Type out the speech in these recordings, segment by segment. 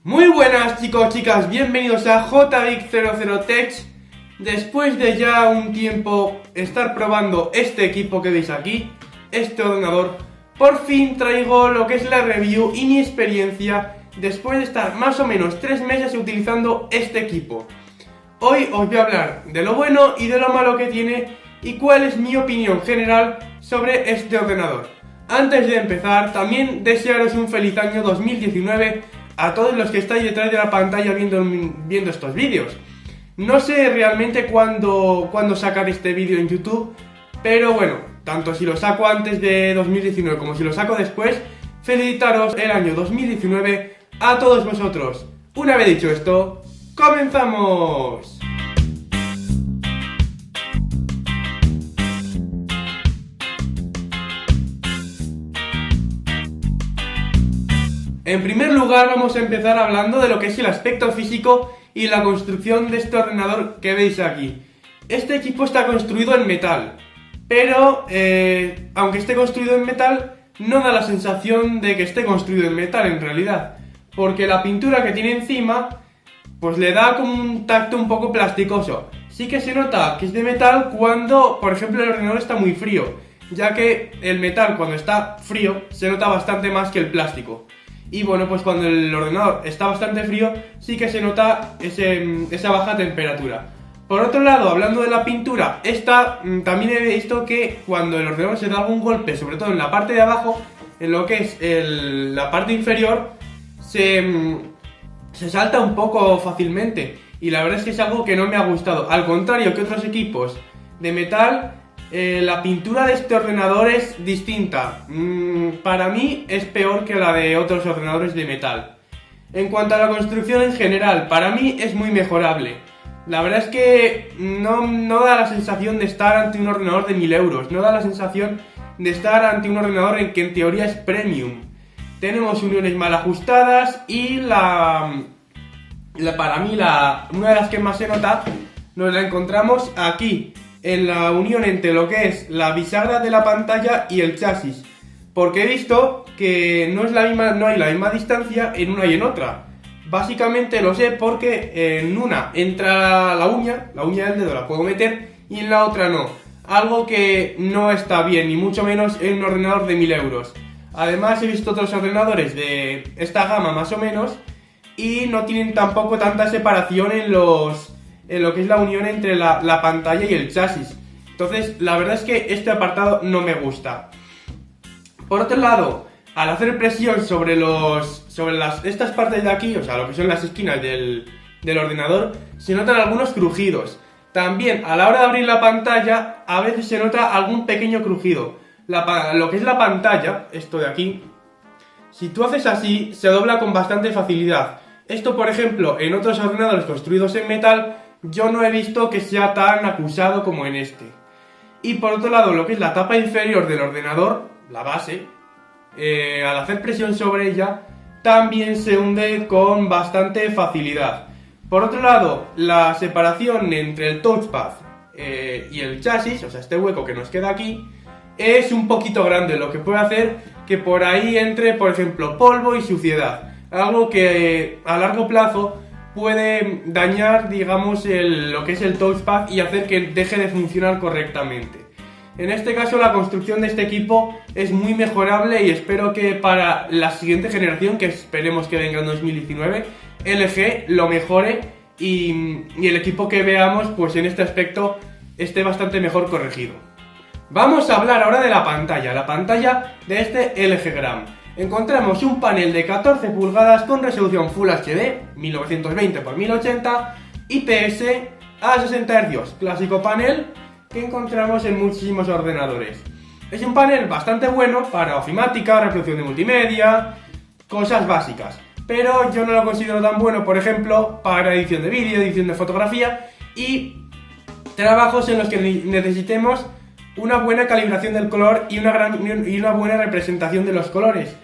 Muy buenas chicos, chicas, bienvenidos a JVIC00Tech. Después de ya un tiempo estar probando este equipo que veis aquí, este ordenador, por fin traigo lo que es la review y mi experiencia después de estar más o menos 3 meses utilizando este equipo. Hoy os voy a hablar de lo bueno y de lo malo que tiene y cuál es mi opinión general sobre este ordenador. Antes de empezar, también desearos un feliz año 2019 a todos los que estáis detrás de la pantalla viendo estos vídeos. No sé realmente cuándo sacar este vídeo en YouTube, pero bueno, tanto si lo saco antes de 2019 como si lo saco después, felicitaros el año 2019 a todos vosotros. Una vez dicho esto, ¡comenzamos! En primer lugar vamos a empezar hablando de lo que es el aspecto físico y la construcción de este ordenador que veis aquí. Este equipo está construido en metal, pero aunque esté construido en metal, no da la sensación de que esté construido en metal en realidad, porque la pintura que tiene encima pues le da como un tacto un poco plasticoso. Sí que se nota que es de metal cuando, por ejemplo, el ordenador está muy frío, ya que el metal cuando está frío se nota bastante más que el plástico. Y bueno, pues cuando el ordenador está bastante frío, sí que se nota esa baja temperatura. Por otro lado, hablando de la pintura, también he visto que cuando el ordenador se da algún golpe, sobre todo en la parte de abajo, en lo que es la parte inferior, se salta un poco fácilmente. Y la verdad es que es algo que no me ha gustado. Al contrario que otros equipos de metal, la pintura de este ordenador es distinta. Para mí es peor que la de otros ordenadores de metal. En cuanto a la construcción en general, para mí es muy mejorable. La verdad es que no da la sensación de estar ante un ordenador de 1000 euros. No da la sensación de estar ante un ordenador en que en teoría es premium. Tenemos uniones mal ajustadas y para mí una de las que más se nota nos la encontramos aquí, en la unión entre lo que es la bisagra de la pantalla y el chasis, porque he visto que no hay la misma distancia en una y en otra. Básicamente lo sé porque en una entra la uña del dedo la puedo meter y en la otra no, algo que no está bien, ni mucho menos en un ordenador de 1000 euros. Además he visto otros ordenadores de esta gama más o menos y no tienen tampoco tanta separación en lo que es la unión entre la pantalla y el chasis. Entonces, la verdad es que este apartado no me gusta. Por otro lado, al hacer presión sobre estas partes de aquí, o sea, lo que son las esquinas del ordenador, se notan algunos crujidos. También, a la hora de abrir la pantalla, a veces se nota algún pequeño crujido. Lo que es la pantalla, esto de aquí, si tú haces así, se dobla con bastante facilidad. Esto, por ejemplo, en otros ordenadores construidos en metal, yo no he visto que sea tan acusado como en este. Y por otro lado, lo que es la tapa inferior del ordenador, la base, al hacer presión sobre ella, también se hunde con bastante facilidad. Por otro lado, la separación entre el touchpad y el chasis, o sea, este hueco que nos queda aquí, es un poquito grande, lo que puede hacer que por ahí entre, por ejemplo, polvo y suciedad. Algo que a largo plazo puede dañar, digamos, lo que es el touchpad y hacer que deje de funcionar correctamente. En este caso, la construcción de este equipo es muy mejorable y espero que para la siguiente generación, que esperemos que venga en 2019, LG lo mejore y el equipo que veamos, pues en este aspecto, esté bastante mejor corregido. Vamos a hablar ahora de la pantalla de este LG Gram. Encontramos un panel de 14 pulgadas con resolución Full HD 1920x1080 IPS a 60 Hz, clásico panel que encontramos en muchísimos ordenadores. Es un panel bastante bueno para ofimática, reproducción de multimedia, cosas básicas, pero yo no lo considero tan bueno, por ejemplo, para edición de vídeo, edición de fotografía y trabajos en los que necesitemos una buena calibración del color y una buena representación de los colores.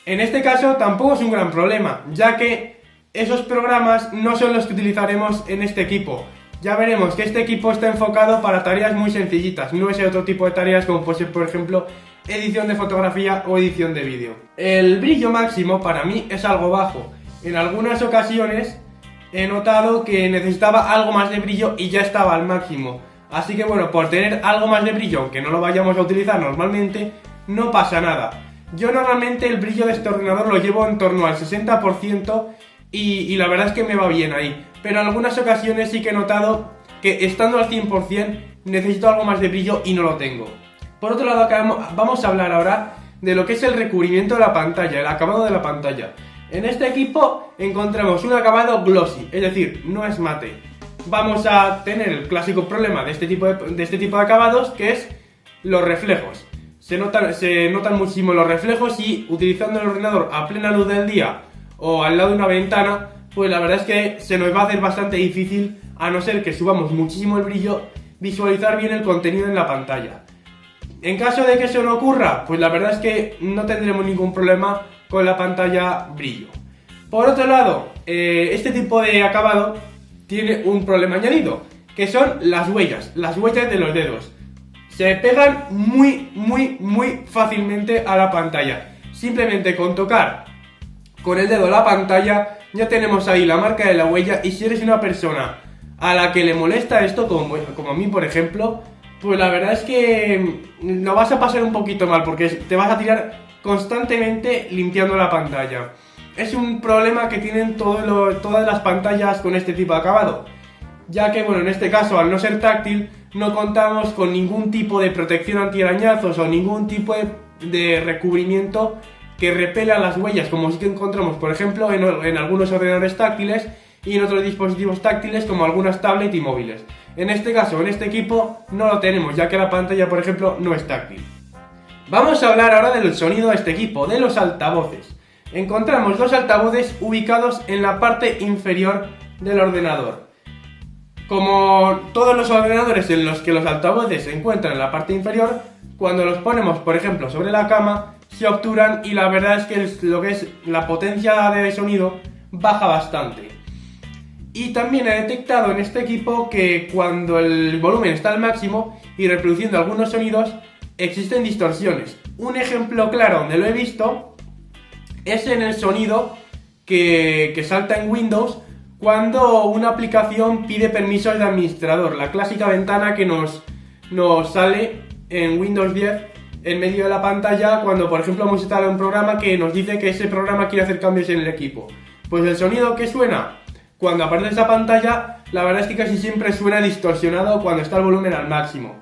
En este caso tampoco es un gran problema, ya que esos programas no son los que utilizaremos en este equipo. Ya veremos que este equipo está enfocado para tareas muy sencillitas, no ese otro tipo de tareas como puede ser, por ejemplo, edición de fotografía o edición de vídeo. El brillo máximo para mí es algo bajo en algunas ocasiones he notado que necesitaba algo más de brillo y ya estaba al máximo. Así que bueno, por tener algo más de brillo, aunque no lo vayamos a utilizar normalmente, no pasa nada. Yo normalmente el brillo de este ordenador lo llevo en torno al 60% y la verdad es que me va bien ahí. Pero en algunas ocasiones sí que he notado que estando al 100% necesito algo más de brillo y no lo tengo. Por otro lado, vamos a hablar ahora de lo que es el recubrimiento de la pantalla, el acabado de la pantalla. En este equipo encontramos un acabado glossy, es decir, no es mate. Vamos a tener el clásico problema de este tipo de acabados, que es los reflejos. Se notan muchísimo los reflejos y utilizando el ordenador a plena luz del día o al lado de una ventana, pues la verdad es que se nos va a hacer bastante difícil, a no ser que subamos muchísimo el brillo, visualizar bien el contenido en la pantalla. En caso de que eso no ocurra, pues la verdad es que no tendremos ningún problema con la pantalla brillo. Por otro lado, este tipo de acabado tiene un problema añadido, que son las huellas de los dedos. Se pegan muy fácilmente a la pantalla. Simplemente con tocar con el dedo la pantalla ya tenemos ahí la marca de la huella, y si eres una persona a la que le molesta esto, como a mí por ejemplo, pues la verdad es que lo vas a pasar un poquito mal porque te vas a tirar constantemente limpiando la pantalla. Es un problema que tienen todas las pantallas con este tipo de acabado, ya que bueno, en este caso al no ser táctil no contamos con ningún tipo de protección antiarañazos o ningún tipo de recubrimiento que repela las huellas, como sí que encontramos por ejemplo en algunos ordenadores táctiles y en otros dispositivos táctiles como algunas tablets y móviles. En este caso, en este equipo no lo tenemos, ya que la pantalla por ejemplo no es táctil. Vamos a hablar ahora del sonido de este equipo, de los altavoces. Encontramos dos altavoces ubicados en la parte inferior del ordenador. Como todos los ordenadores en los que los altavoces se encuentran en la parte inferior, cuando los ponemos por ejemplo sobre la cama, se obturan y la verdad es que lo que es la potencia de sonido baja bastante. Y también he detectado en este equipo que cuando el volumen está al máximo y reproduciendo algunos sonidos, existen distorsiones. Un ejemplo claro donde lo he visto es en el sonido que salta en Windows cuando una aplicación pide permisos de administrador. La clásica ventana que nos sale en Windows 10 en medio de la pantalla cuando por ejemplo hemos instalado un programa que nos dice que ese programa quiere hacer cambios en el equipo. Pues el sonido que suena cuando aparece esa pantalla, la verdad es que casi siempre suena distorsionado cuando está el volumen al máximo.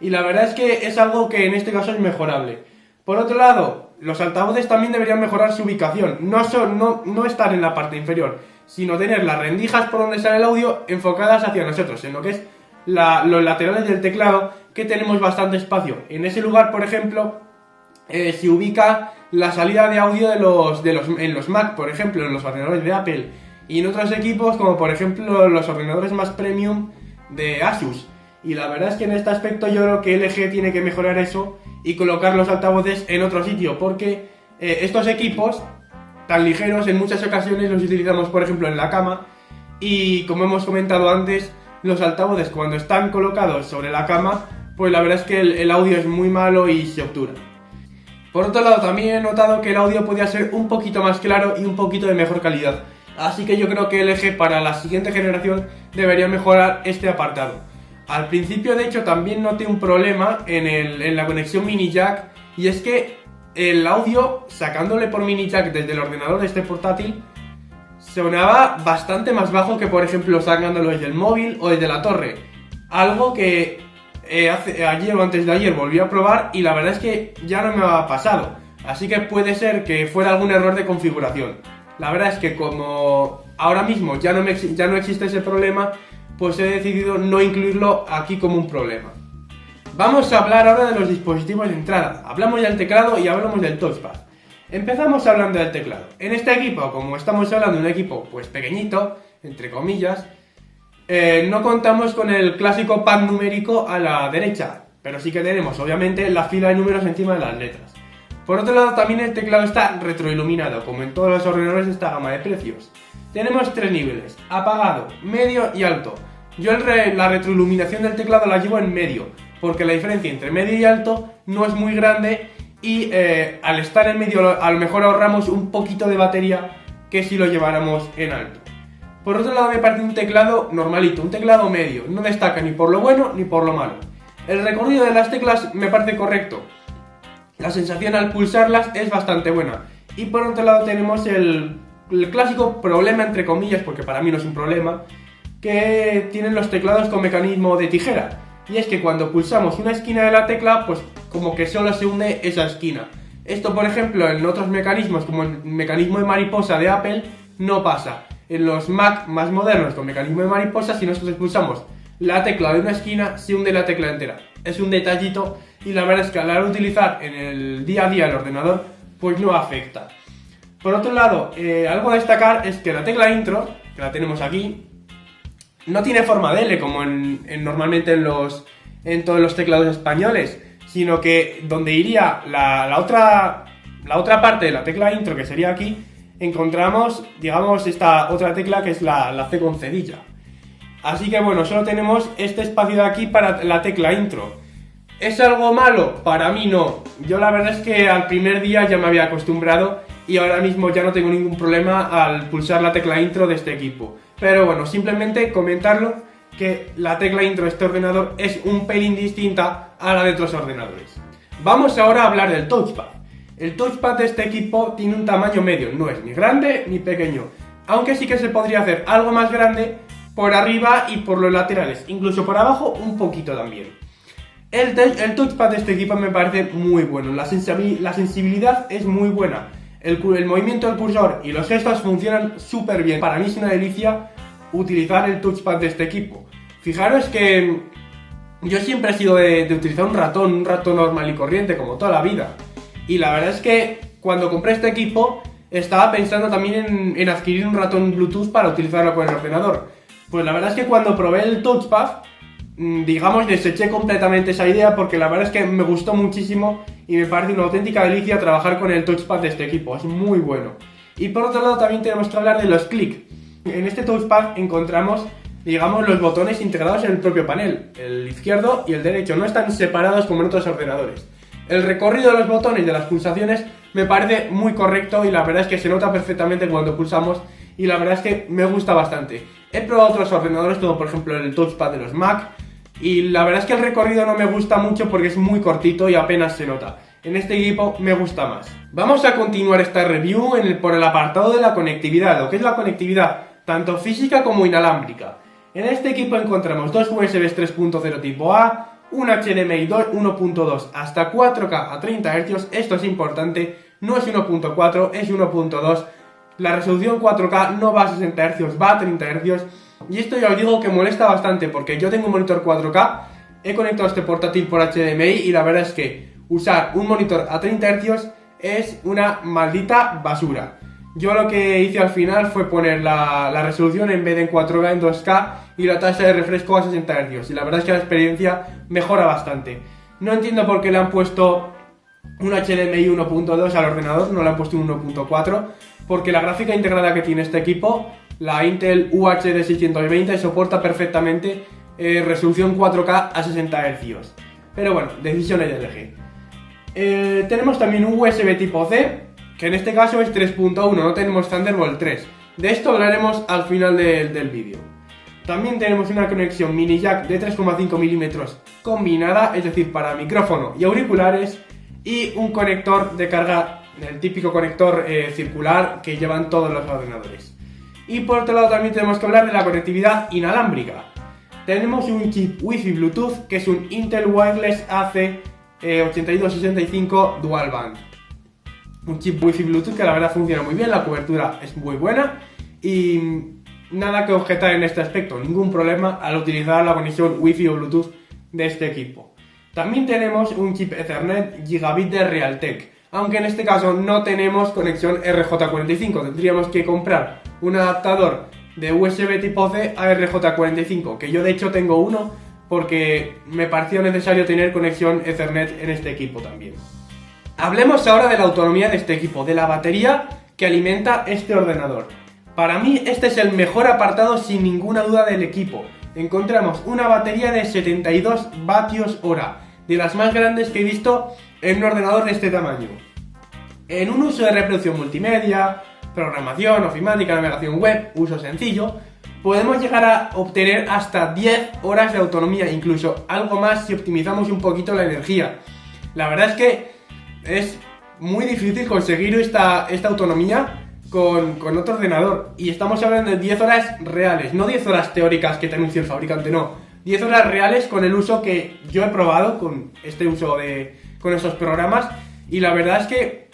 Y la verdad es que es algo que en este caso es mejorable. Por otro lado, los altavoces también deberían mejorar su ubicación. No estar en la parte inferior, sino tener las rendijas por donde sale el audio enfocadas hacia nosotros, en lo que es los laterales del teclado, que tenemos bastante espacio. En ese lugar, por ejemplo, se ubica la salida de audio en los Mac, por ejemplo, en los ordenadores de Apple. Y en otros equipos, como por ejemplo los ordenadores más premium de Asus. Y la verdad es que en este aspecto yo creo que LG tiene que mejorar eso y colocar los altavoces en otro sitio, porque estos equipos tan ligeros en muchas ocasiones los utilizamos por ejemplo en la cama, y como hemos comentado antes, los altavoces cuando están colocados sobre la cama, pues la verdad es que el audio es muy malo y se obtura. Por otro lado, también he notado que el audio podía ser un poquito más claro y un poquito de mejor calidad. Así que yo creo que LG para la siguiente generación debería mejorar este apartado. Al principio de hecho también noté un problema en la conexión mini jack, y es que el audio sacándole por mini jack desde el ordenador de este portátil sonaba bastante más bajo que por ejemplo sacándolo desde el móvil o desde la torre. Algo que ayer o antes de ayer volví a probar y la verdad es que ya no me ha pasado. Así que puede ser que fuera algún error de configuración. La verdad es que como ahora mismo ya no existe ese problema, pues he decidido no incluirlo aquí como un problema. Vamos a hablar ahora de los dispositivos de entrada. Hablamos ya del teclado y hablamos del touchpad. Empezamos hablando del teclado. En este equipo, como estamos hablando de un equipo pues pequeñito, entre comillas, no contamos con el clásico pad numérico a la derecha, pero sí que tenemos obviamente la fila de números encima de las letras. Por otro lado, también el teclado está retroiluminado, como en todos los ordenadores de esta gama de precios. Tenemos tres niveles: apagado, medio y alto. Yo la retroiluminación del teclado la llevo en medio, porque la diferencia entre medio y alto no es muy grande y al estar en medio a lo mejor ahorramos un poquito de batería que si lo lleváramos en alto. Por otro lado, me parece un teclado normalito, un teclado medio, no destaca ni por lo bueno ni por lo malo. El recorrido de las teclas me parece correcto, la sensación al pulsarlas es bastante buena. Y por otro lado tenemos el clásico problema, entre comillas, porque para mí no es un problema, que tienen los teclados con mecanismo de tijera. Y es que cuando pulsamos una esquina de la tecla, pues como que solo se hunde esa esquina. Esto, por ejemplo, en otros mecanismos, como el mecanismo de mariposa de Apple, no pasa. En los Mac más modernos con mecanismo de mariposa, si nosotros pulsamos la tecla de una esquina, se hunde la tecla entera. Es un detallito y la verdad es que a la hora de utilizar en el día a día el ordenador, pues no afecta. Por otro lado, algo a destacar es que la tecla intro, que la tenemos aquí, no tiene forma de L como normalmente en todos los teclados españoles, sino que donde iría la otra parte de la tecla intro, que sería aquí, encontramos, digamos, esta otra tecla que es la C con cedilla. Así que bueno, solo tenemos este espacio de aquí para la tecla intro. ¿Es algo malo? Para mí no. Yo la verdad es que al primer día ya me había acostumbrado y ahora mismo ya no tengo ningún problema al pulsar la tecla intro de este equipo. Pero bueno, simplemente comentarlo, que la tecla intro de este ordenador es un pelín distinta a la de otros ordenadores. Vamos ahora a hablar del touchpad. El touchpad de este equipo tiene un tamaño medio, no es ni grande ni pequeño, aunque sí que se podría hacer algo más grande por arriba y por los laterales, incluso por abajo un poquito también. El touchpad de este equipo me parece muy bueno, la sensibilidad es muy buena, el movimiento del cursor y los gestos funcionan súper bien. Para mí es una delicia utilizar el touchpad de este equipo. Fijaros que yo siempre he sido de utilizar un ratón normal y corriente como toda la vida. Y la verdad es que cuando compré este equipo estaba pensando también en adquirir un ratón Bluetooth para utilizarlo con el ordenador. Pues la verdad es que cuando probé el touchpad, digamos, deseché completamente esa idea porque la verdad es que me gustó muchísimo y me parece una auténtica delicia trabajar con el touchpad de este equipo, es muy bueno. Y por otro lado también tenemos que hablar de los clics. En este touchpad encontramos, digamos, los botones integrados en el propio panel, el izquierdo y el derecho, no están separados como en otros ordenadores. El recorrido de los botones y de las pulsaciones me parece muy correcto y la verdad es que se nota perfectamente cuando pulsamos y la verdad es que me gusta bastante. He probado otros ordenadores como por ejemplo el touchpad de los Mac y la verdad es que el recorrido no me gusta mucho porque es muy cortito y apenas se nota. En este equipo me gusta más. Vamos a continuar esta review por el apartado de la conectividad, lo que es la conectividad tanto física como inalámbrica. En este equipo encontramos dos USBs 3.0 tipo A, un HDMI 1.2 hasta 4K a 30 Hz, esto es importante, no es 1.4, es 1.2, la resolución 4K no va a 60 Hz, va a 30 Hz, y esto ya os digo que molesta bastante porque yo tengo un monitor 4K, he conectado este portátil por HDMI y la verdad es que usar un monitor a 30 Hz es una maldita basura. Yo lo que hice al final fue poner la resolución en vez de en 4K en 2K y la tasa de refresco a 60 Hz y la verdad es que la experiencia mejora bastante. No entiendo por qué le han puesto un HDMI 1.2 al ordenador, no le han puesto un 1.4, porque la gráfica integrada que tiene este equipo, la Intel UHD 620, soporta perfectamente resolución 4K a 60 Hz. Pero bueno, decisiones de LG. Tenemos también un USB tipo C, que en este caso es 3.1, no tenemos Thunderbolt 3. De esto hablaremos al final del vídeo. También tenemos una conexión mini jack de 3,5 mm combinada, es decir, para micrófono y auriculares, y un conector de carga, el típico conector circular que llevan todos los ordenadores. Y por otro lado también tenemos que hablar de la conectividad inalámbrica. Tenemos un chip Wi-Fi Bluetooth que es un Intel Wireless AC 8265 Dual Band. Un chip Wi-Fi Bluetooth que la verdad funciona muy bien, la cobertura es muy buena y nada que objetar en este aspecto, ningún problema al utilizar la conexión Wi-Fi o Bluetooth de este equipo. También tenemos un chip Ethernet Gigabit de Realtek, aunque en este caso no tenemos conexión RJ45, tendríamos que comprar un adaptador de USB tipo C a RJ45, que yo de hecho tengo uno porque me pareció necesario tener conexión Ethernet en este equipo también. Hablemos ahora de la autonomía de este equipo, de la batería que alimenta este ordenador. Para mí este es el mejor apartado sin ninguna duda del equipo. Encontramos una batería de 72 vatios hora, de las más grandes que he visto en un ordenador de este tamaño. En un uso de reproducción multimedia, programación, ofimática, navegación web, uso sencillo, podemos llegar a obtener hasta 10 horas de autonomía, incluso algo más si optimizamos un poquito la energía. La verdad es que es muy difícil conseguir esta autonomía con otro ordenador, y estamos hablando de 10 horas reales, no 10 horas teóricas que te anuncia el fabricante, no, 10 horas reales con el uso que yo he probado, con este uso con esos programas, y la verdad es que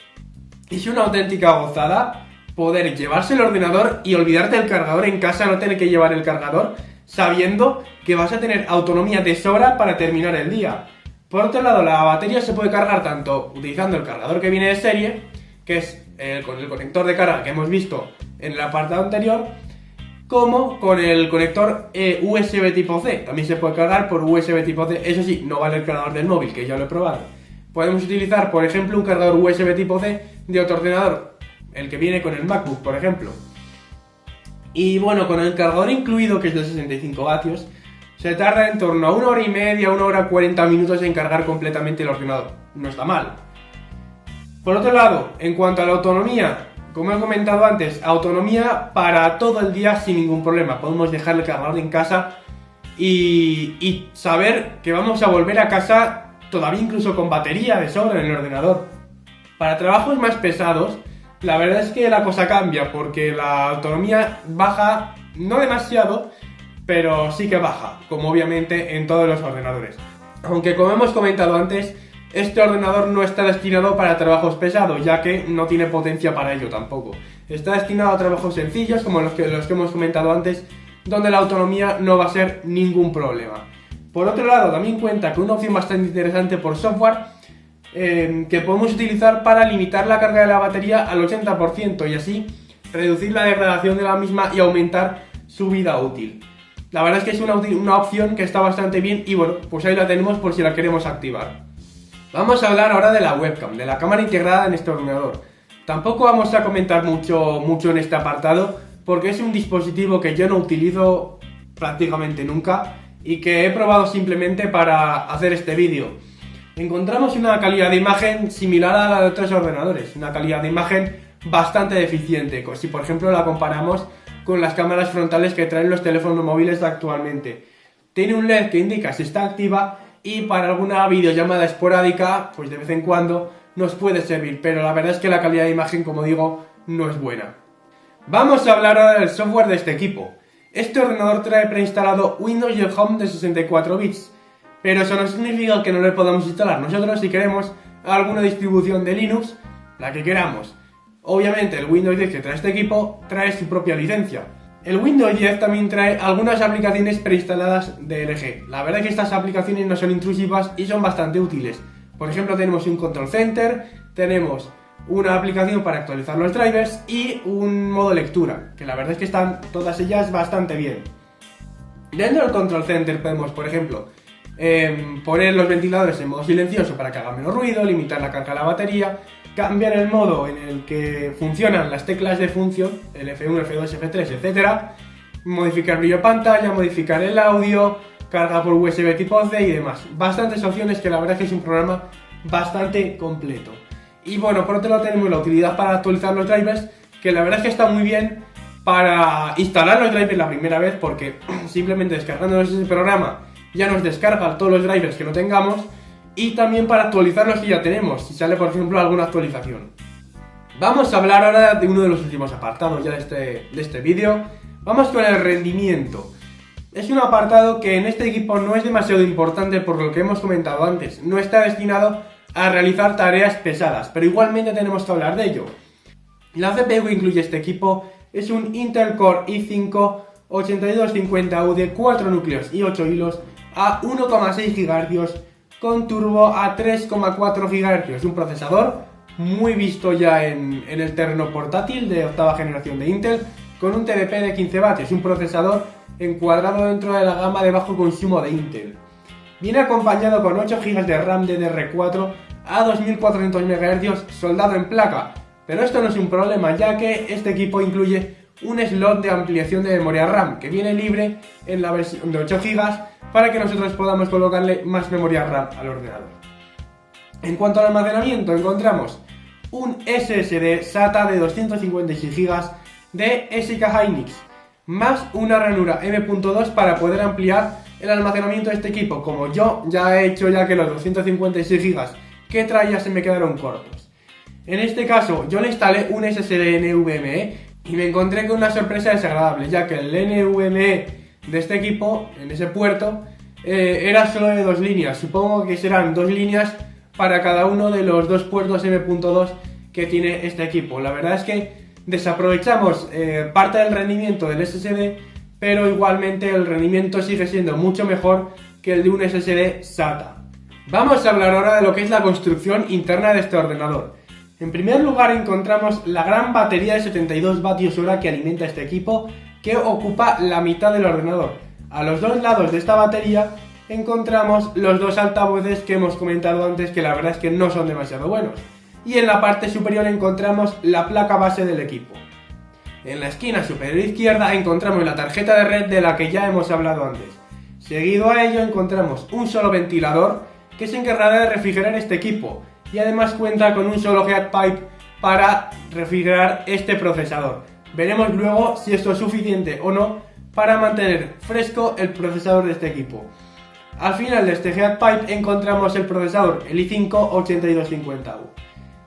es una auténtica gozada poder llevarse el ordenador y olvidarte del cargador en casa, no tener que llevar el cargador, sabiendo que vas a tener autonomía de sobra para terminar el día. Por otro lado, la batería se puede cargar tanto utilizando el cargador que viene de serie, que es con el conector de carga que hemos visto en el apartado anterior, como con el conector USB tipo C. También se puede cargar por USB tipo C, eso sí, no vale el cargador del móvil, que ya lo he probado. Podemos utilizar, por ejemplo, un cargador USB tipo C de otro ordenador, el que viene con el MacBook, por ejemplo. Y bueno, con el cargador incluido, que es de 65 vatios, se tarda en torno a 1 hora y media, 1 hora 40 minutos en cargar completamente el ordenador. No está mal. Por otro lado, en cuanto a la autonomía, como he comentado antes, autonomía para todo el día sin ningún problema. Podemos dejar el cargador en casa y saber que vamos a volver a casa todavía incluso con batería de sobra en el ordenador. Para trabajos más pesados, la verdad es que la cosa cambia, porque la autonomía baja, no demasiado, pero sí que baja, como obviamente en todos los ordenadores. Aunque como hemos comentado antes, este ordenador no está destinado para trabajos pesados, ya que no tiene potencia para ello tampoco. Está destinado a trabajos sencillos, como los que hemos comentado antes, donde la autonomía no va a ser ningún problema. Por otro lado, también cuenta con una opción bastante interesante por software, que podemos utilizar para limitar la carga de la batería al 80% y así reducir la degradación de la misma y aumentar su vida útil. La verdad es que es una opción que está bastante bien y bueno, pues ahí la tenemos por si la queremos activar. Vamos a hablar ahora de la webcam, de la cámara integrada en este ordenador. Tampoco vamos a comentar mucho en este apartado, porque es un dispositivo que yo no utilizo prácticamente nunca y que he probado simplemente para hacer este vídeo. Encontramos una calidad de imagen similar a la de otros ordenadores, una calidad de imagen bastante deficiente, si por ejemplo la comparamos con las cámaras frontales que traen los teléfonos móviles actualmente. Tiene un LED que indica si está activa y para alguna videollamada esporádica, pues de vez en cuando nos puede servir, pero la verdad es que la calidad de imagen, como digo, no es buena. Vamos a hablar ahora del software de este equipo. Este ordenador trae preinstalado Windows y el Home de 64 bits, pero eso no significa que no le podamos instalar nosotros si queremos alguna distribución de Linux, la que queramos. Obviamente el Windows 10 que trae este equipo trae su propia licencia. El Windows 10 también trae algunas aplicaciones preinstaladas de LG. La verdad es que estas aplicaciones no son intrusivas y son bastante útiles. Por ejemplo, tenemos un Control Center, tenemos una aplicación para actualizar los drivers y un modo lectura, que la verdad es que están todas ellas bastante bien. Dentro del Control Center podemos, por ejemplo, poner los ventiladores en modo silencioso para que haga menos ruido, limitar la carga de la batería, cambiar el modo en el que funcionan las teclas de función, el F1, F2, F3, etc. Modificar brillo de pantalla, modificar el audio, carga por USB tipo C y demás. Bastantes opciones que la verdad es que es un programa bastante completo. Y bueno, por otro lado tenemos la utilidad para actualizar los drivers, que la verdad es que está muy bien para instalar los drivers la primera vez, porque simplemente descargándonos ese programa ya nos descarga todos los drivers que no tengamos, y también para actualizar los que ya tenemos, si sale por ejemplo alguna actualización. Vamos a hablar ahora de uno de los últimos apartados ya de este vídeo. Vamos con el rendimiento. Es un apartado que en este equipo no es demasiado importante por lo que hemos comentado antes. No está destinado a realizar tareas pesadas, pero igualmente tenemos que hablar de ello. La CPU que incluye este equipo es un Intel Core i5 8250U de 4 núcleos y 8 hilos a 1,6 GHz con turbo a 3,4 GHz, un procesador muy visto ya en el terreno portátil de octava generación de Intel, con un TDP de 15 vatios, un procesador encuadrado dentro de la gama de bajo consumo de Intel. Viene acompañado con 8 GB de RAM DDR4 a 2400 MHz soldado en placa, pero esto no es un problema, ya que este equipo incluye un slot de ampliación de memoria RAM que viene libre en la versión de 8 GB para que nosotros podamos colocarle más memoria RAM al ordenador. En cuanto al almacenamiento, encontramos un SSD SATA de 256 GB de SK Hynix, más una ranura M.2 para poder ampliar el almacenamiento de este equipo, como yo ya he hecho, ya que los 256 GB que traía se me quedaron cortos. En este caso yo le instalé un SSD NVMe y me encontré con una sorpresa desagradable, ya que el NVMe de este equipo, en ese puerto, era solo de 2 líneas. Supongo que serán 2 líneas para cada uno de los 2 puertos M.2 que tiene este equipo. La verdad es que desaprovechamos parte del rendimiento del SSD, pero igualmente el rendimiento sigue siendo mucho mejor que el de un SSD SATA. Vamos a hablar ahora de lo que es la construcción interna de este ordenador. En primer lugar encontramos la gran batería de 72 vatios hora que alimenta este equipo, que ocupa la mitad del ordenador. A los dos lados de esta batería encontramos los 2 altavoces que hemos comentado antes, que la verdad es que no son demasiado buenos. Y en la parte superior encontramos la placa base del equipo. En la esquina superior izquierda encontramos la tarjeta de red de la que ya hemos hablado antes. Seguido a ello encontramos un solo ventilador que se encargará de refrigerar este equipo, y además cuenta con un solo heat pipe para refrigerar este procesador. Veremos luego si esto es suficiente o no para mantener fresco el procesador de este equipo. Al final de este heat pipe encontramos el procesador, el i5-8250U.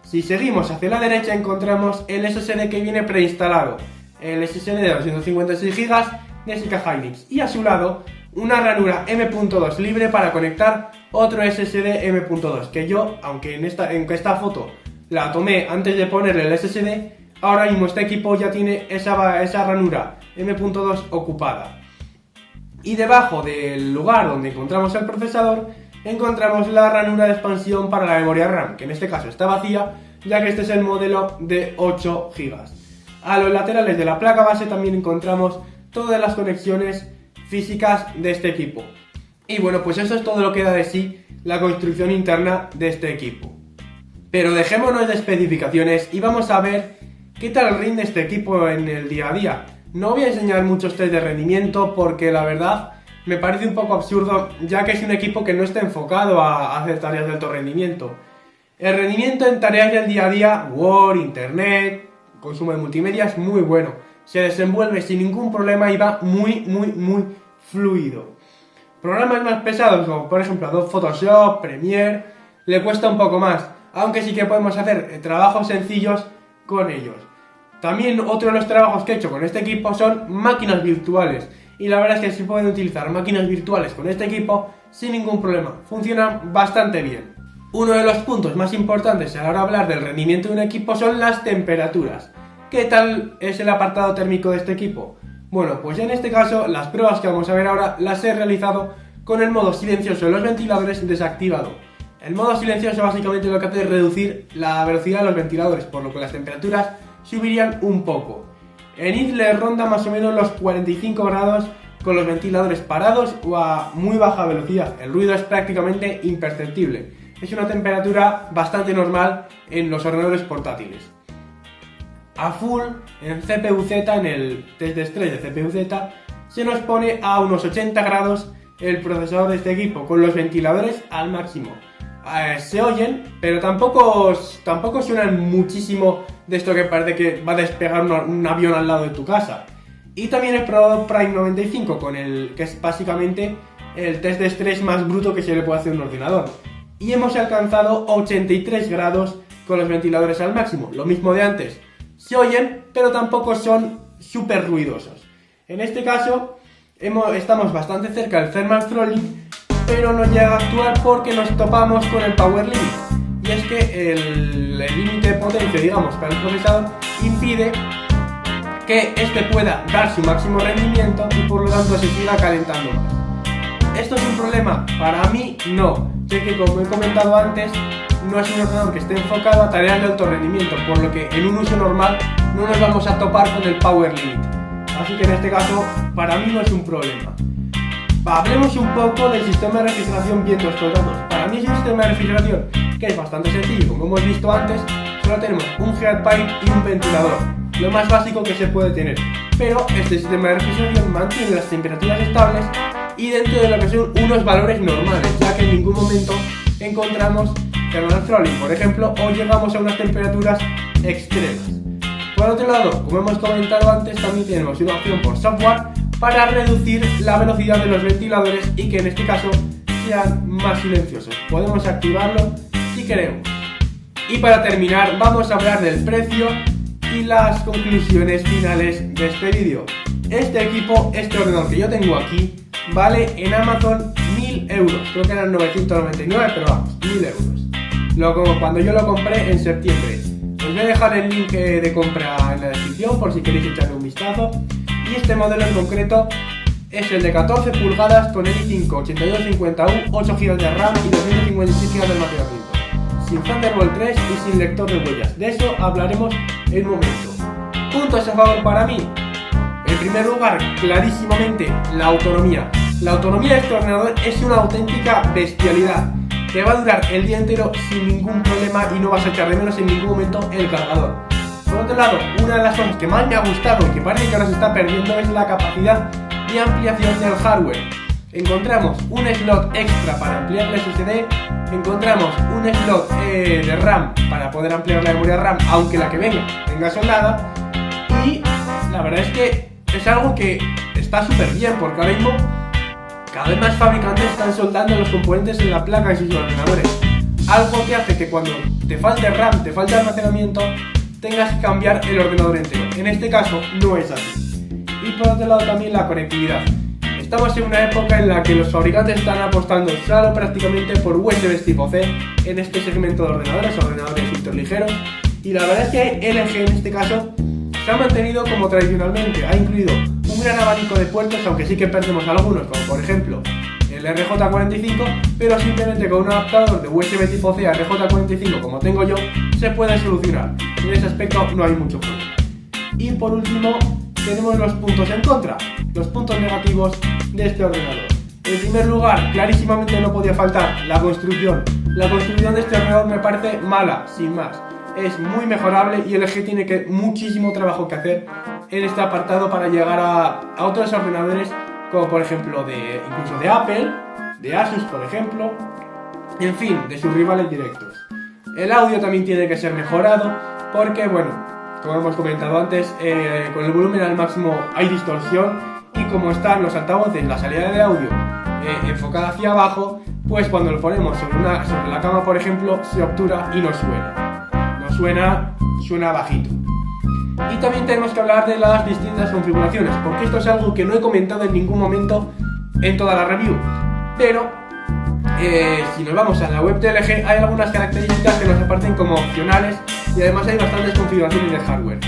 Si seguimos hacia la derecha encontramos el SSD que viene preinstalado, el SSD de 256 GB de SK Hynix, y a su lado una ranura M.2 libre para conectar otro SSD M.2, que yo, aunque en esta foto la tomé antes de ponerle el SSD, ahora mismo este equipo ya tiene esa ranura M.2 ocupada. Y debajo del lugar donde encontramos el procesador encontramos la ranura de expansión para la memoria RAM, que en este caso está vacía, ya que este es el modelo de 8 GB. A los laterales de la placa base también encontramos todas las conexiones físicas de este equipo. Y bueno, pues eso es todo lo que da de sí la construcción interna de este equipo. Pero dejémonos de especificaciones y vamos a ver qué tal rinde este equipo en el día a día. No voy a enseñar muchos test de rendimiento porque la verdad me parece un poco absurdo, ya que es un equipo que no está enfocado a hacer tareas de alto rendimiento. El rendimiento en tareas del día a día, Word, Internet, consumo de multimedia, es muy bueno. Se desenvuelve sin ningún problema y va muy fluido. Programas más pesados, como por ejemplo Adobe Photoshop, Premiere, le cuesta un poco más, aunque sí que podemos hacer trabajos sencillos con ellos. También otro de los trabajos que he hecho con este equipo son máquinas virtuales, y la verdad es que se pueden utilizar máquinas virtuales con este equipo sin ningún problema, funcionan bastante bien. Uno de los puntos más importantes a la hora de hablar del rendimiento de un equipo son las temperaturas. ¿Qué tal es el apartado térmico de este equipo? Bueno, pues en este caso las pruebas que vamos a ver ahora las he realizado con el modo silencioso de los ventiladores desactivado. El modo silencioso básicamente lo que hace es reducir la velocidad de los ventiladores, por lo que las temperaturas subirían un poco. En id le ronda más o menos los 45 grados con los ventiladores parados o a muy baja velocidad. El ruido es prácticamente imperceptible. Es una temperatura bastante normal en los ordenadores portátiles. A full, en CPU-Z, en el test de estrés de CPU-Z, se nos pone a unos 80 grados el procesador de este equipo, con los ventiladores al máximo. Se oyen, pero tampoco suenan muchísimo de esto que parece que va a despegar un avión al lado de tu casa. Y también he probado Prime 95, que es básicamente el test de estrés más bruto que se le puede hacer a un ordenador. Y hemos alcanzado 83 grados con los ventiladores al máximo, lo mismo de antes. Se oyen, pero tampoco son súper ruidosos. En este caso, estamos bastante cerca del thermal throttling, pero no llega a actuar porque nos topamos con el power limit. Y es que el límite de potencia, digamos, para el procesador impide que este pueda dar su máximo rendimiento y por lo tanto se siga calentando más. ¿Esto es un problema? Para mí no, ya que como he comentado antes, no es un ordenador que esté enfocado a tareas de alto rendimiento, por lo que en un uso normal no nos vamos a topar con el power limit. Así que en este caso, para mí no es un problema. Hablemos un poco del sistema de refrigeración viendo estos datos. Para mí es un sistema de refrigeración que es bastante sencillo, como hemos visto antes, solo tenemos un heat pipe y un ventilador, lo más básico que se puede tener. Pero este sistema de refrigeración mantiene las temperaturas estables y dentro de lo que son unos valores normales, ya que en ningún momento encontramos thermal throttling, por ejemplo, o llegamos a unas temperaturas extremas. Por otro lado, como hemos comentado antes, también tenemos una opción por software para reducir la velocidad de los ventiladores y que en este caso sean más silenciosos. Podemos activarlo si queremos. Y para terminar, vamos a hablar del precio y las conclusiones finales de este vídeo. Este equipo, este ordenador que yo tengo aquí, vale en Amazon 1000 euros. Creo que eran 999, pero vamos, 1000 euros. Cuando yo lo compré en septiembre. Os voy a dejar el link de compra en la descripción por si queréis echarle un vistazo. Y este modelo en concreto es el de 14 pulgadas con el i5 8250U, 8 GB de RAM y 256 GB de almacenamiento. Sin Thunderbolt 3 y sin lector de huellas. De eso hablaremos en un momento. Puntos a favor para mí. En primer lugar, clarísimamente, la autonomía. La autonomía de este ordenador es una auténtica bestialidad. Te va a durar el día entero sin ningún problema y no vas a echar de menos en ningún momento el cargador. Por otro lado, una de las cosas que más me ha gustado y que parece que ahora se está perdiendo es la capacidad de ampliación del hardware. Encontramos un slot extra para ampliar el SSD, encontramos un slot de RAM para poder ampliar la memoria RAM, aunque la que venga soldada, y la verdad es que es algo que está súper bien porque ahora mismo cada vez más fabricantes están soldando los componentes en la placa de sus ordenadores, algo que hace que cuando te falte RAM, te falte almacenamiento, tengas que cambiar el ordenador entero. En este caso no es así. Y por otro lado también la conectividad. Estamos en una época en la que los fabricantes están apostando solo prácticamente por USBs tipo C en este segmento de ordenadores ultraligeros, y la verdad es que LG en este caso se ha mantenido como tradicionalmente. Ha incluido un gran abanico de puertos, aunque sí que perdemos algunos, como por ejemplo el RJ45, pero simplemente con un adaptador de USB tipo C a RJ45 como tengo yo, se puede solucionar. En ese aspecto no hay mucho problema. Y por último, tenemos los puntos en contra, los puntos negativos de este ordenador. En primer lugar, clarísimamente no podía faltar la construcción. La construcción de este ordenador me parece mala, sin más. Es muy mejorable y LG tiene muchísimo trabajo que hacer en este apartado para llegar a otros ordenadores, como por ejemplo incluso de Apple, de Asus por ejemplo, en fin, de sus rivales directos. El audio también tiene que ser mejorado porque, bueno, como hemos comentado antes, con el volumen al máximo hay distorsión, y como están los altavoces, la salida de audio enfocada hacia abajo, pues cuando lo ponemos sobre la cama por ejemplo, se obtura y no suena. Suena bajito. Y también tenemos que hablar de las distintas configuraciones, porque esto es algo que no he comentado en ningún momento en toda la review. Pero si nos vamos a la web de LG, hay algunas características que nos aparecen como opcionales, y además hay bastantes configuraciones de hardware.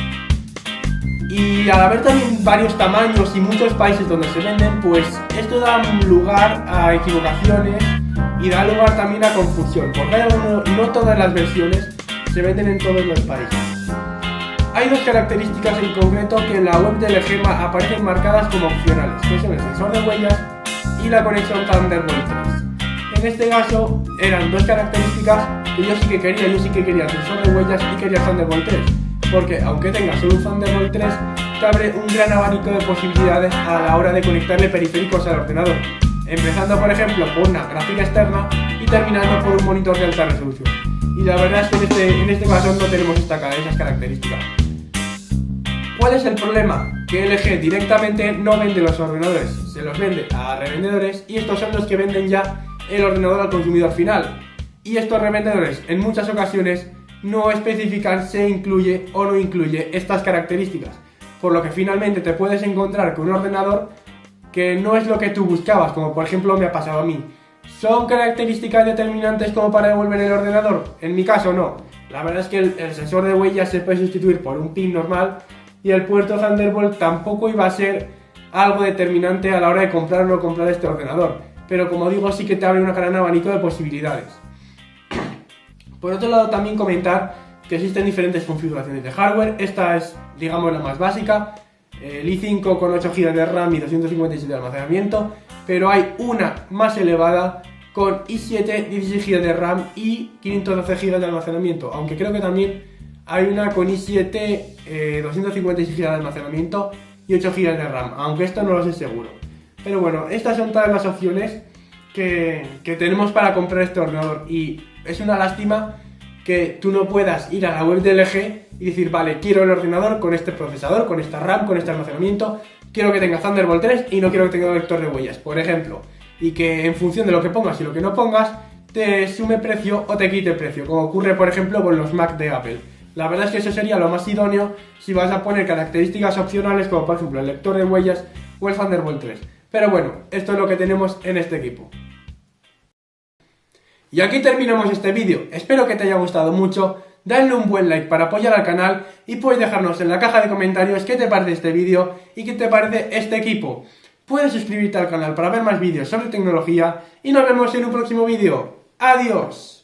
Y al haber también varios tamaños y muchos países donde se venden, pues esto da lugar a equivocaciones y da lugar también a confusión, porque no todas las versiones se venden en todos los países. Hay dos características en concreto que en la web de LG aparecen marcadas como opcionales, que son el sensor de huellas y la conexión Thunderbolt 3. En este caso eran dos características que yo sí que quería el sensor de huellas y quería el Thunderbolt 3, porque aunque tengas solo un Thunderbolt 3, te abre un gran abanico de posibilidades a la hora de conectarle periféricos al ordenador, empezando por ejemplo por una gráfica externa y terminando por un monitor de alta resolución. Y la verdad es que en este caso no tenemos esas características. ¿Cuál es el problema? Que LG directamente no vende los ordenadores, se los vende a revendedores, y estos son los que venden ya el ordenador al consumidor final. Y estos revendedores en muchas ocasiones no especifican si incluye o no incluye estas características, por lo que finalmente te puedes encontrar con un ordenador que no es lo que tú buscabas, como por ejemplo me ha pasado a mí. ¿Son características determinantes como para devolver el ordenador? En mi caso no. La verdad es que el sensor de huellas se puede sustituir por un pin normal, y el puerto Thunderbolt tampoco iba a ser algo determinante a la hora de comprar o no comprar este ordenador, pero como digo, sí que te abre un gran abanico de posibilidades. Por otro lado, también comentar que existen diferentes configuraciones de hardware. Esta es, digamos, la más básica, el i5 con 8 GB de RAM y 256 de almacenamiento, pero hay una más elevada con i7, 16 GB de RAM y 512 GB de almacenamiento, aunque creo que también hay una con i7, 256 GB de almacenamiento y 8 GB de RAM, aunque esto no lo sé seguro. Pero bueno, estas son todas las opciones que tenemos para comprar este ordenador, y es una lástima que tú no puedas ir a la web de LG y decir, vale, quiero el ordenador con este procesador, con esta RAM, con este almacenamiento, quiero que tenga Thunderbolt 3 y no quiero que tenga lector de huellas, por ejemplo, y que en función de lo que pongas y lo que no pongas, te sume precio o te quite precio, como ocurre por ejemplo con los Mac de Apple. La verdad es que eso sería lo más idóneo si vas a poner características opcionales como por ejemplo el lector de huellas o el Thunderbolt 3. Pero bueno, esto es lo que tenemos en este equipo. Y aquí terminamos este vídeo, espero que te haya gustado mucho, dale un buen like para apoyar al canal y puedes dejarnos en la caja de comentarios qué te parece este vídeo y qué te parece este equipo. Puedes suscribirte al canal para ver más vídeos sobre tecnología y nos vemos en un próximo vídeo. ¡Adiós!